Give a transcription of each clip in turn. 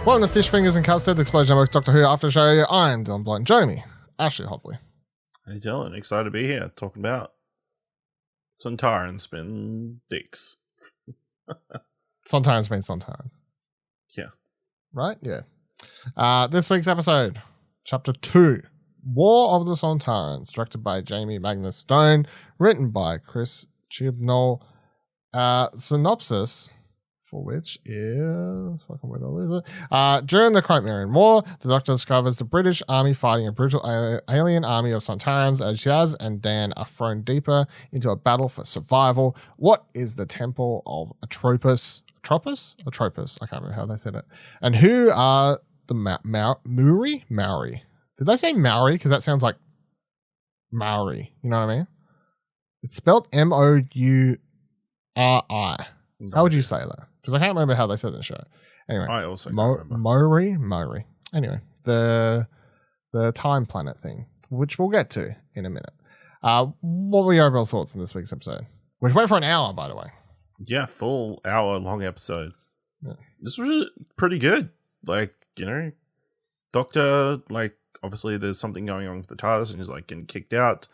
Welcome to Fish Fingers and Custard, the Explosion Network Doctor Who After Show. I'm Don Blight and joining me, Ashley Hobley. Hey Dylan, excited to be here talking about Sontarans spin dicks. Sontarans means Sontarans. Yeah. Right? Yeah. This week's episode, Chapter 2, War of the Sontarans, directed by Jamie Magnus Stone, written by Chris Chibnall. Synopsis, for which is... during the Crimean War, the Doctor discovers the British army fighting a brutal alien army of Sontarans as Yaz and Dan are thrown deeper into a battle for survival. What is the Temple of Atropos? Atropos? I can't remember how they said it. And who are the Mouri? Maori. Did they say Maori? Because that sounds like Maori. You know what I mean? It's spelled M-O-U-R-I. How would you say that? Because I can't remember how they said it in the show. Anyway, I also can't remember. Mouri. Anyway, the time planet thing, which we'll get to in a minute. What were your overall thoughts on this week's episode? Which went for an hour, by the way. Yeah, full hour-long episode. Yeah. This was pretty good. Like, Doctor, obviously there's something going on with the TARDIS and he's, getting kicked out.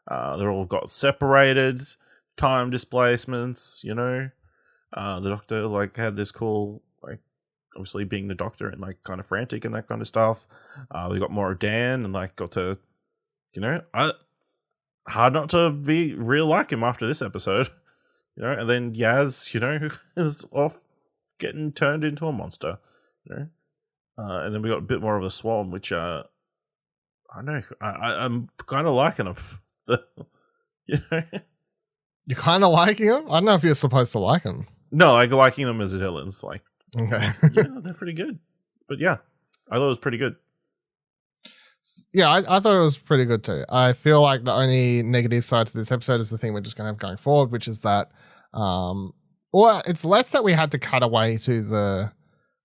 They're all got separated. Time displacements, the Doctor had this cool, obviously being the Doctor and kind of frantic and that kind of stuff. We got more of Dan and got to, hard not to be real like him after this episode, and then Yaz, is off getting turned into a monster, and then we got a bit more of a Swarm, which I don't know, I'm kind of liking him. You're kind of liking him? I don't know if you're supposed to like him. No, liking them as villains. Okay. Yeah, they're pretty good. But yeah, I thought it was pretty good. Yeah, I thought it was pretty good too. I feel like the only negative side to this episode is the thing we're just going to have going forward, which is that, it's less that we had to cut away to the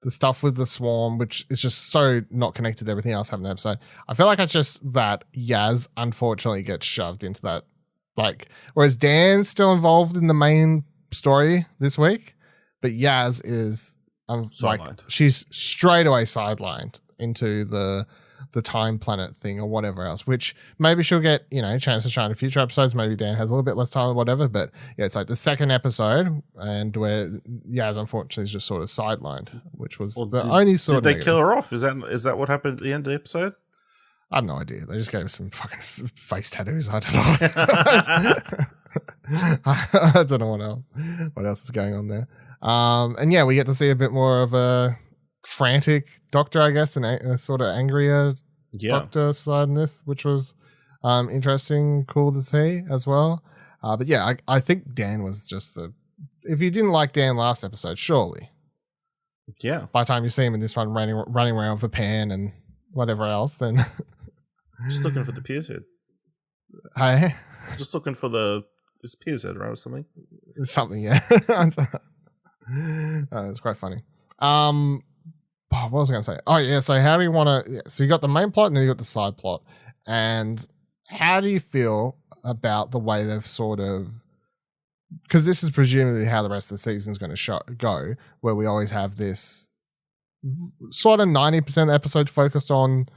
stuff with the Swarm, which is just so not connected to everything else happening in the episode. I feel like it's just that Yaz unfortunately gets shoved into that. Whereas Dan's still involved in the main story this week, but Yaz is she's straight away sidelined into the time planet thing or whatever else, which maybe she'll get, a chance to shine in future episodes. Maybe Dan has a little bit less time or whatever, but yeah, it's the second episode and where Yaz unfortunately is just sort of sidelined, which was only sort of Did they negative. kill her off? Is that what happened at the end of the episode? I have no idea. They just gave us some fucking face tattoos. I don't know. I don't know what else is going on there. And yeah, we get to see a bit more of a frantic Doctor, I guess, and a sort of angrier Doctor side in this, which was interesting, cool to see as well. But yeah, I think Dan was just if you didn't like Dan last episode, surely. Yeah. By the time you see him in this one running around with a pan and whatever else, then... Just looking for the Pierce head. Hey? Just looking for it's Pierce head, right, or something? Something, yeah. It's quite funny. What was I going to say? Oh, yeah, so how do you want to... So you got the main plot and then you got the side plot. And how do you feel about the way they've sort of... Because this is presumably how the rest of the season is going to go, where we always have this sort of 90% of the episode focused on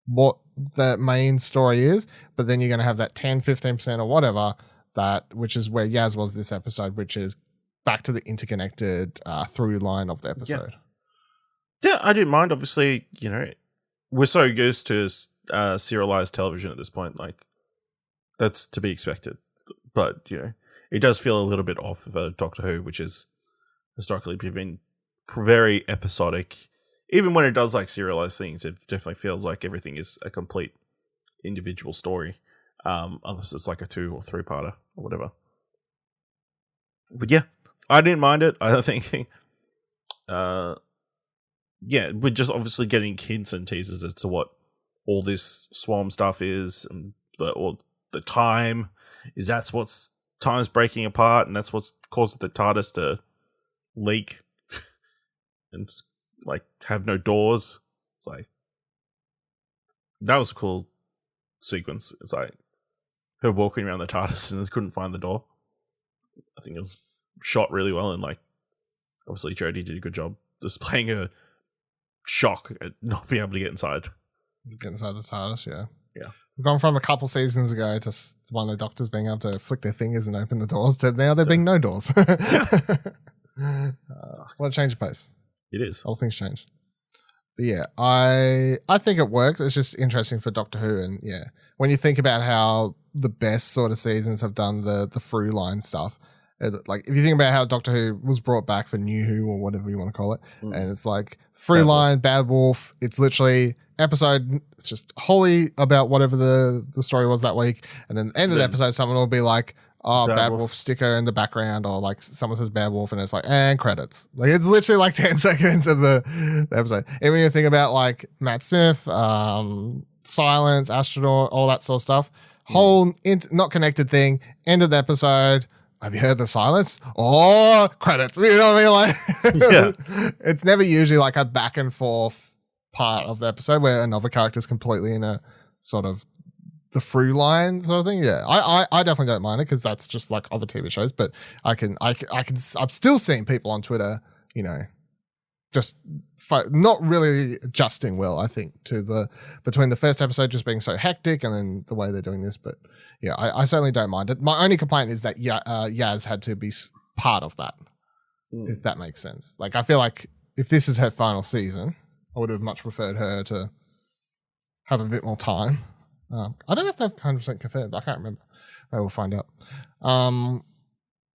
what the main story is, but then you're going to have that 10-15% or whatever, which is where Yaz was this episode, which is back to the interconnected through line of the episode. Yeah, I didn't mind. Obviously, we're so used to serialized television at this point, that's to be expected. But, it does feel a little bit off of a Doctor Who, which is historically been very episodic. Even when it does serialized things, it definitely feels like everything is a complete individual story, unless it's a 2 or 3-parter or whatever. But yeah, I didn't mind it. I think, we're just obviously getting hints and teasers as to what all this Swarm stuff is, and the time is that's what's time's breaking apart, and that's what's caused the TARDIS to leak and have no doors. It's that was a cool sequence. It's her walking around the TARDIS and couldn't find the door. I think it was shot really well, and obviously Jodie did a good job displaying her shock at not being able to get inside. Get inside the TARDIS, yeah. Yeah. We've gone from a couple seasons ago to one of the doctors being able to flick their fingers and open the doors to now there being no doors. What a change of pace. It is. All things change. But yeah, I think it works. It's just interesting for Doctor Who, and yeah, when you think about how the best sort of seasons have done the through line stuff, like if you think about how Doctor Who was brought back for New Who or whatever you want to call it, and it's like through line, Bad Wolf, it's literally episode, it's just wholly about whatever the story was that week, and then the end of the episode someone will be like, oh, Bad Wolf sticker in the background, or like someone says Bad Wolf and it's like, and credits. Like it's literally like 10 seconds of the episode. And when you think about like Matt Smith, Silence, Astronaut, all that sort of stuff, whole not connected thing, end of the episode, have you heard the silence? Oh, credits. You know what I mean? Like, it's never usually like a back and forth part of the episode where another character is completely in a sort of the through line sort of thing. Yeah, I definitely don't mind it because that's just like other TV shows. But I'm still seeing people on Twitter, you know, just not really adjusting well. I think to between the first episode just being so hectic and then the way they're doing this. But yeah, I certainly don't mind it. My only complaint is that Yaz had to be part of that. If that makes sense. Like I feel like if this is her final season, I would have much preferred her to have a bit more time. I don't know if they've 100% confirmed. I can't remember. Maybe we'll find out.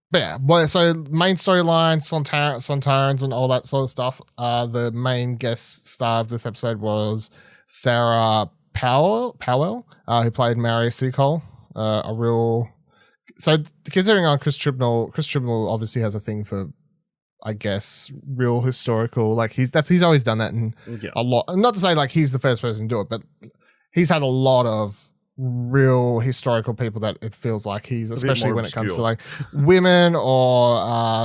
But yeah, so main storyline, Sontarans and all that sort of stuff. The main guest star of this episode was Sarah Powell, who played Mary Seacole. So considering on Chris Chibnall obviously has a thing for, I guess, real historical, like he's always done that in a lot. Not to say like he's the first person to do it, but he's had a lot of real historical people that it feels like he's, especially when it comes to like women or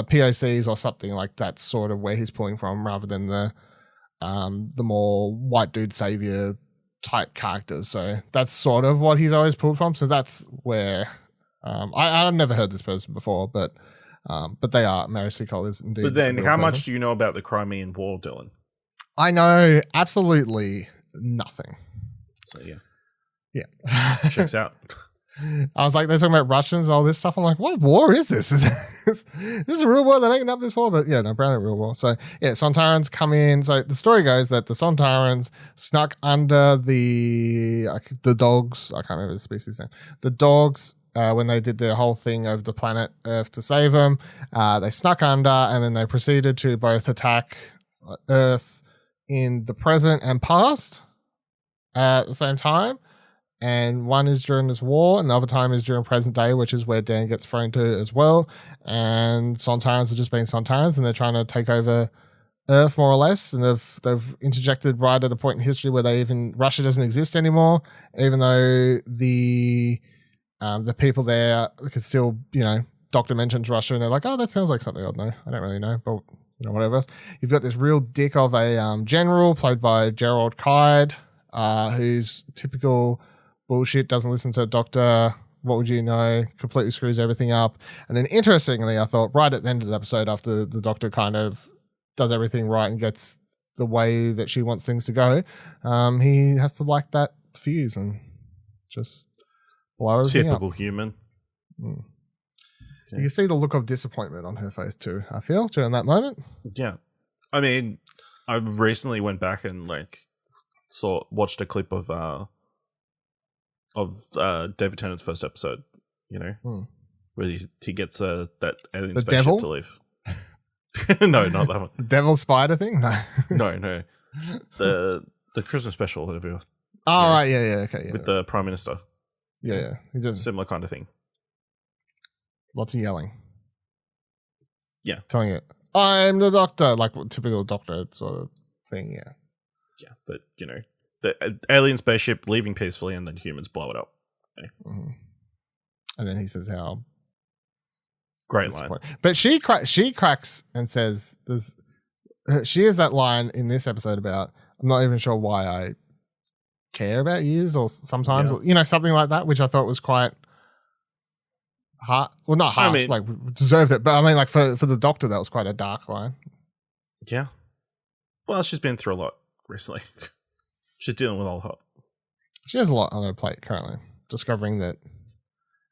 POCs or something like that, sort of where he's pulling from, rather than the more white dude savior type characters. So that's sort of what he's always pulled from. So that's where I've never heard this person before, but they are. Mary Seacole is indeed. But then, how much do you know about the Crimean War, Dylan? I know absolutely nothing. So yeah. Checks out. I was like, they're talking about Russians and all this stuff. I'm like, what war is this? Is this a real war? They're making up this war? But yeah, no, apparently a real war. So yeah, Sontarans come in. So the story goes that the Sontarans snuck under the dogs. I can't remember the species name. The dogs, when they did their whole thing over the planet Earth to save them, they snuck under and then they proceeded to both attack Earth in the present and past at the same time. And one is during this war, and the other time is during present day, which is where Dan gets thrown to as well. And Sontarans are just being Sontarans, and they're trying to take over Earth more or less. And they've interjected right at a point in history where Russia doesn't exist anymore, even though the people there could still, you know, Doctor mentions Russia, and they're like, oh, that sounds like something I know. I don't really know, but you know, whatever else. You've got this real dick of a general played by Gerald Kide, who's typical bullshit, doesn't listen to a doctor, what would you know, completely screws everything up. And then interestingly, I thought right at the end of the episode, after the doctor kind of does everything right and gets the way that she wants things to go, he has to light that fuse and just blow everything up. Typical human. You can see the look of disappointment on her face too, I feel, during that moment. Yeah. I mean, I recently went back and watched a clip of David Tennant's first episode, you know, where he gets that alien spaceship to leave. No, not that one. The devil spider thing? No. No. The Christmas special, whatever. Oh, right, yeah, okay. Yeah, with the Prime Minister. Yeah. He does. Similar kind of thing. Lots of yelling. Yeah. Telling it, I'm the doctor, like typical doctor sort of thing, yeah. Yeah, but, you know, the alien spaceship leaving peacefully and then humans blow it up. Okay. And then he says how... Great line. But she cracks and says, she has that line in this episode about, I'm not even sure why I care about yous, or sometimes, you know, something like that, which I thought was quite... Well, not harsh, I mean, like deserved it, but I mean, like for the doctor, that was quite a dark line. Yeah. Well, she's been through a lot recently. She's dealing with all hot. She has a lot on her plate currently. Discovering that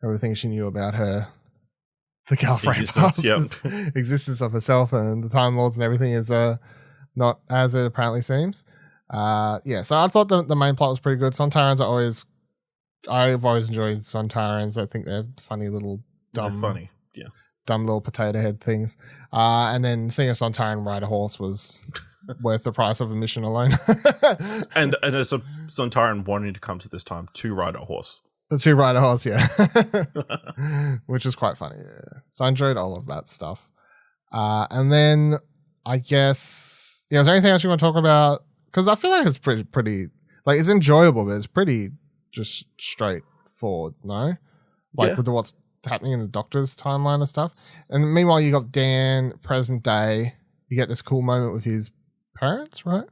everything she knew about her, the Gallifrey existence of herself and the Time Lords and everything is not as it apparently seems. So I thought the main plot was pretty good. Sontarans I've always enjoyed Sontarans. I think they're funny little dumb little potato head things. And then seeing a Sontaran ride a horse was worth the price of admission alone. and as a Sontaran wanting to come to this time to ride a horse. To ride a horse, yeah. Which is quite funny. Yeah. So I enjoyed all of that stuff. And then I guess, is there anything else you want to talk about? Because I feel like it's pretty, like it's enjoyable, but it's pretty just straightforward, no? Like with what's happening in the Doctor's timeline and stuff. And meanwhile, you got Dan, present day. You get this cool moment with his parents, right?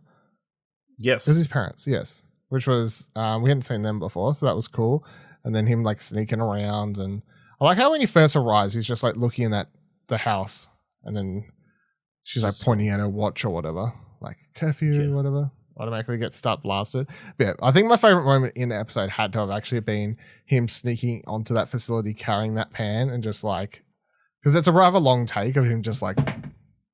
Yes. It was his parents, yes. Which was, we hadn't seen them before, so that was cool. And then him like sneaking around. And I like how when he first arrives, he's just like looking at the house. And then she's like pointing at her watch or whatever. Like curfew, whatever. Automatically gets start blasted. But yeah, I think my favorite moment in the episode had to have actually been him sneaking onto that facility carrying that pan and just like, because it's a rather long take of him just like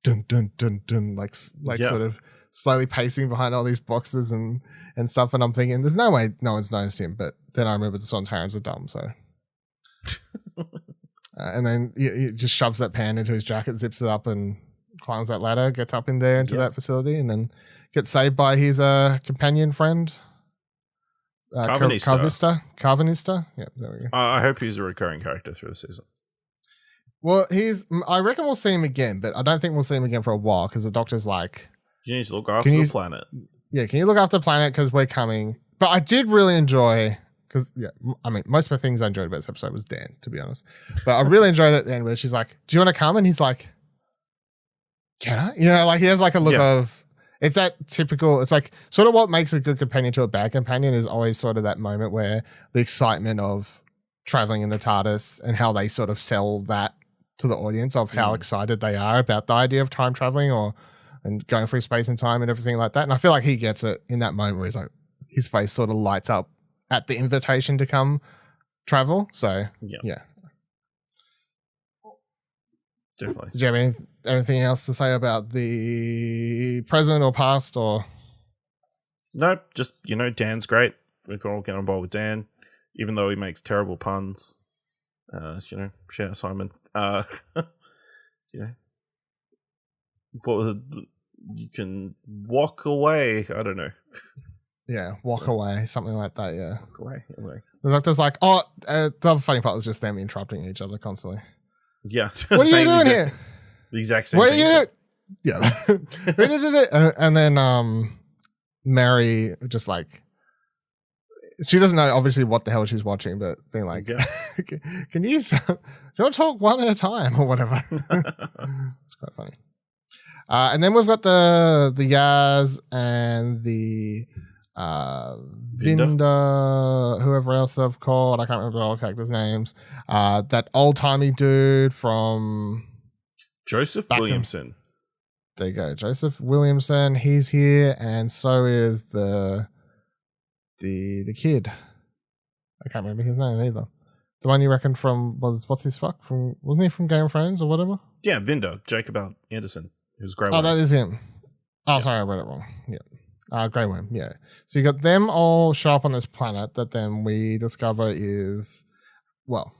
dun dun dun dun, like sort of slowly pacing behind all these boxes and stuff. And I'm thinking, there's no way no one's noticed him. But then I remember the Sontarans are dumb, so. And then he just shoves that pan into his jacket, zips it up, and climbs that ladder, gets up in there into that facility, and then gets saved by his companion friend, Carvanista. Yeah, there we go. I hope he's a recurring character through the season. Well, I reckon we'll see him again, but I don't think we'll see him again for a while because the Doctor's like, you need to look after the planet. Yeah, can you look after the planet because we're coming? But I did really enjoy, because I mean, most of the things I enjoyed about this episode was Dan, to be honest. But I really enjoyed at the end where she's like, "Do you want to come?" And he's like, "Can I?" Like he has like a look of. It's that typical. It's like sort of what makes a good companion to a bad companion is always sort of that moment where the excitement of traveling in the TARDIS and how they sort of sell that to the audience of how excited they are about the idea of time traveling and going through space and time and everything like that. And I feel like he gets it in that moment where he's like, his face sort of lights up at the invitation to come travel. So yeah. Definitely. Did you have anything else to say about the present or past or? Nope. Just, Dan's great. We can all get on board with Dan, even though he makes terrible puns. Shout out Simon. What was it? You can walk away. I don't know. Yeah, walk away, something like that. Yeah, walk away. Anyway. The Doctor's like, the other funny part was just them interrupting each other constantly. Yeah. What are you doing here? The exact same what thing. Are you doing? Yeah. And then Mary just like, she doesn't know obviously what the hell she's watching, but being like, can you want to talk one at a time or whatever? It's quite funny. And then we've got the Yaz and the Vinda, whoever else they've called. I can't remember all the characters' names. That old-timey dude from Joseph Williamson. There you go. Joseph Williamson. He's here, and so is the kid. I can't remember his name either. The one you reckon from what's his fuck from? Wasn't he from Game of Thrones or whatever? Yeah, Vinda, Jacob Anderson, who's Grey Worm. Oh, that is him. Oh, sorry, I read it wrong. Yeah, Grey Worm. Yeah. So you got them all show up on this planet that then we discover is, well,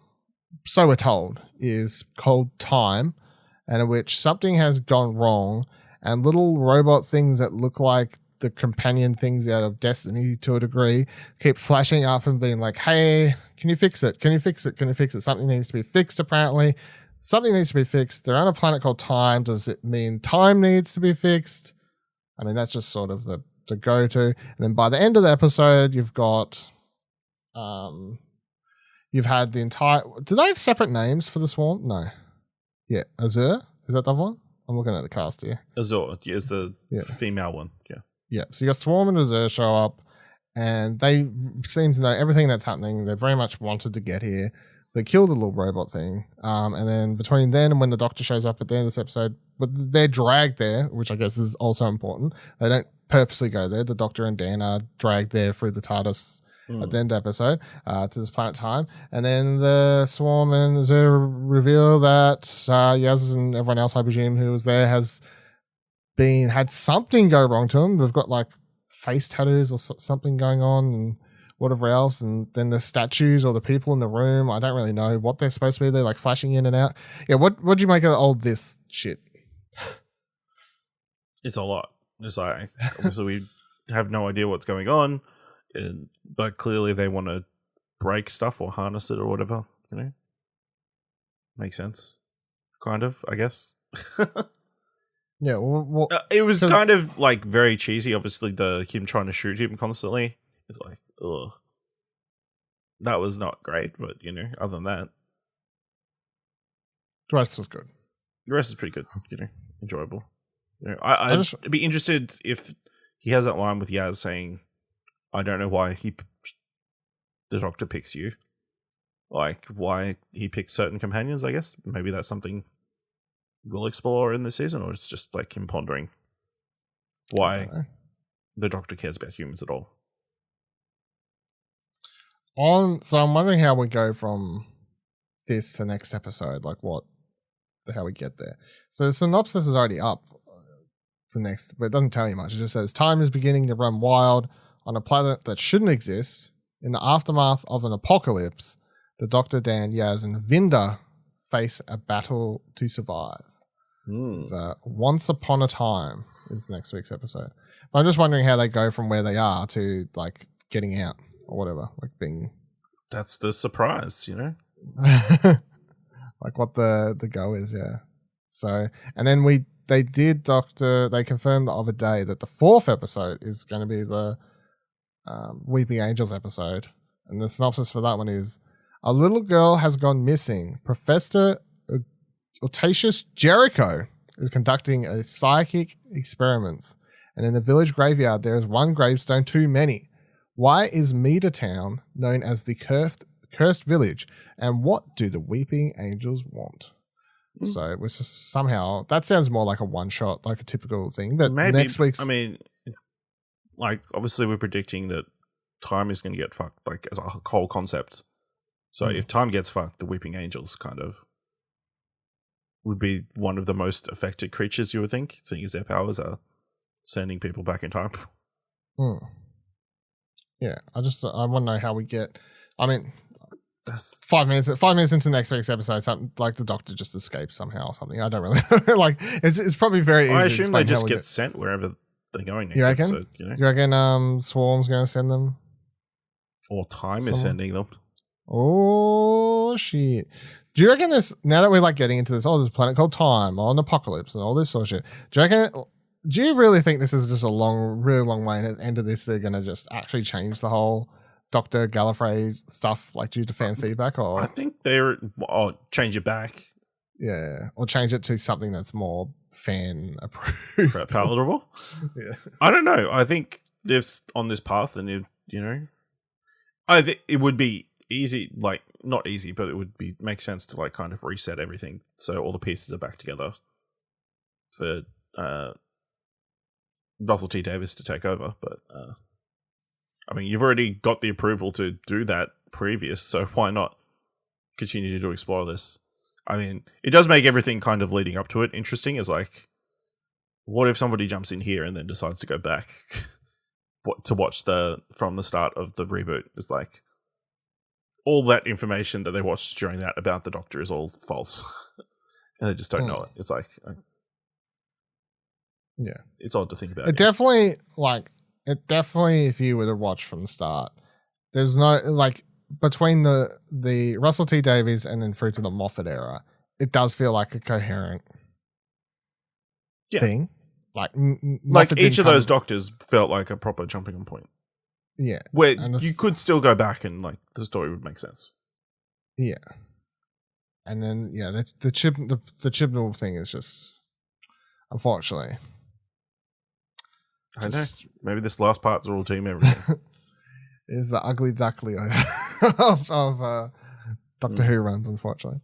so we're told, is called Time, and in which something has gone wrong, and little robot things that look like the companion things out of Destiny to a degree keep flashing up and being like, hey, can you fix it? Can you fix it? Can you fix it? Something needs to be fixed, apparently. Something needs to be fixed. They're on a planet called Time. Does it mean time needs to be fixed? I mean, that's just sort of the go-to. And then by the end of the episode, you've got, you've had the entire, do they have separate names for the Swarm? No. Yeah. Azure? Is that the one? I'm looking at the cast here. Azure is the female one. Yeah. Yeah, so you got Swarm and Azure show up, and they seem to know everything that's happening. They very much wanted to get here. They killed the little robot thing, and then between then and when the Doctor shows up at the end of this episode, but they're dragged there, which I guess is also important. They don't purposely go there. The Doctor and Dan are dragged there through the TARDIS at the end of the episode to this planet time. And then the Swarm and Zero reveal that Yaz and everyone else, I presume, who was there has had something go wrong to them. We've got like face tattoos or something going on and whatever else. And then the statues or the people in the room, I don't really know what they're supposed to be. They're like flashing in and out. Yeah, what'd you make of all this shit? It's a lot. It's like, obviously we have no idea what's going on, but clearly they want to break stuff or harness it or whatever, you know? Makes sense. Kind of, I guess. Yeah, well, it was kind of like very cheesy. Obviously, him trying to shoot him constantly. It's like, ugh. That was not great, but, you know, other than that. The rest was good. The rest is pretty good, you know, enjoyable. You know, I'd be interested if he has that line with Yaz saying, I don't know why the Doctor picks you. Like, why he picks certain companions, I guess. Maybe that's something we'll explore in this season, or it's just like him pondering why the Doctor cares about humans at all. So I'm wondering how we go from this to next episode, like how we get there. So the synopsis is already up for next, but it doesn't tell you much. It just says time is beginning to run wild on a planet that shouldn't exist. In the aftermath of an apocalypse, the Doctor, Dan, Yaz, and Vinda face a battle to survive. So Once Upon a Time is next week's episode. But I'm just wondering how they go from where they are to like getting out or whatever, like being. That's the surprise, you know. Like what the go is, yeah. So and then they confirmed the other day that the 4th episode is going to be the Weeping Angels episode, and the synopsis for that one is: a little girl has gone missing. Professor Autatius Jericho is conducting a psychic experiment, and in the village graveyard there is one gravestone too many. Why is Meadowtown known as the cursed village, and what do the Weeping Angels want? So it was somehow that sounds more like a one shot, like a typical thing. But maybe next week's, I mean, like obviously we're predicting that time is going to get fucked, like as a whole concept. So if time gets fucked, the Weeping Angels kind of would be one of the most affected creatures, you would think, seeing as their powers are sending people back in time. Yeah, I want to know how we get. I mean, that's 5 minutes into next week's episode, something like the Doctor just escapes somehow or something. I don't really like. It's probably very easy. I assume they just get sent wherever they're going next episode. You know? You reckon Swarm's going to send them? Or time is sending them. Oh shit! Do you reckon this? Now that we're like getting into this, there's a planet called Time, or an apocalypse, and all this sort of shit. Do you really think this is just a really long way? And at the end of this, they're going to just actually change the whole Dr. Gallifrey stuff, like due to fan feedback? Or I think change it back. Yeah, or change it to something that's more fan approved, palatable. Yeah, I don't know. I think they're on this path, and I think it would be easy, like not easy, but it would make sense to like kind of reset everything so all the pieces are back together for Russell T Davies to take over. But I mean, you've already got the approval to do that previous, so why not continue to explore this? I mean, it does make everything kind of leading up to it interesting. Is like, what if somebody jumps in here and then decides to go back to watch from the start of the reboot? It's like all that information that they watched during that about the Doctor is all false, and they just don't know it. It's like, yeah, it's odd to think about. It definitely, if you were to watch from the start, there's no like between the Russell T Davies and then through to the Moffat era, it does feel like a coherent thing. Like each of those Doctors felt like a proper jumping on point. Yeah, where you could still go back and like the story would make sense. Yeah, and then the Chibnall thing is just, unfortunately, I know. Maybe this last part's all team everything. Is the ugly duckly of Doctor Who runs, unfortunately.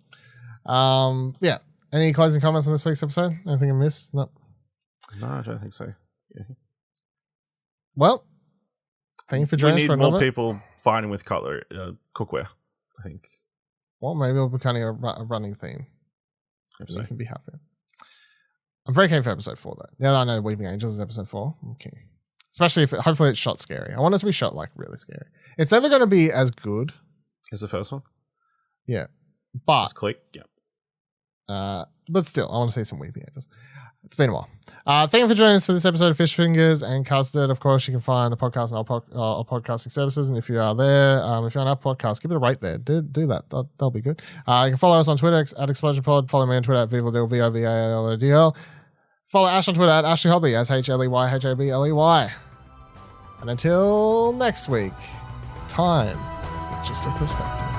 Yeah. Any closing comments on this week's episode? Anything I missed? No. No, I don't think so. Yeah. Well, thank you for joining us for We need another. more people fighting with cutlery, cookware, I think. Well, maybe it'll be kind of a running theme. So. You can be happy. I'm very keen for episode 4, though. Yeah, I know Weeping Angels is episode 4. Okay. Especially if hopefully it's shot scary. I want it to be shot like really scary. It's never going to be as good. Here's the first one. Yeah. But Let's click. Yeah. But still, I want to see some Weeping Angels. It's been a while. Thank you for joining us for this episode of Fish Fingers and Custard. Of course, you can find the podcast on all podcasting services. And if you are there, if you're on our podcast, give it a rate there. Do that. That'll be good. You can follow us on Twitter at ExplosionPod. Follow me on Twitter at VivalDeal, VOVALODL. Follow Ash on Twitter at AshleyHobby, HLEYHOBLEY. And until next week, time is just a perspective.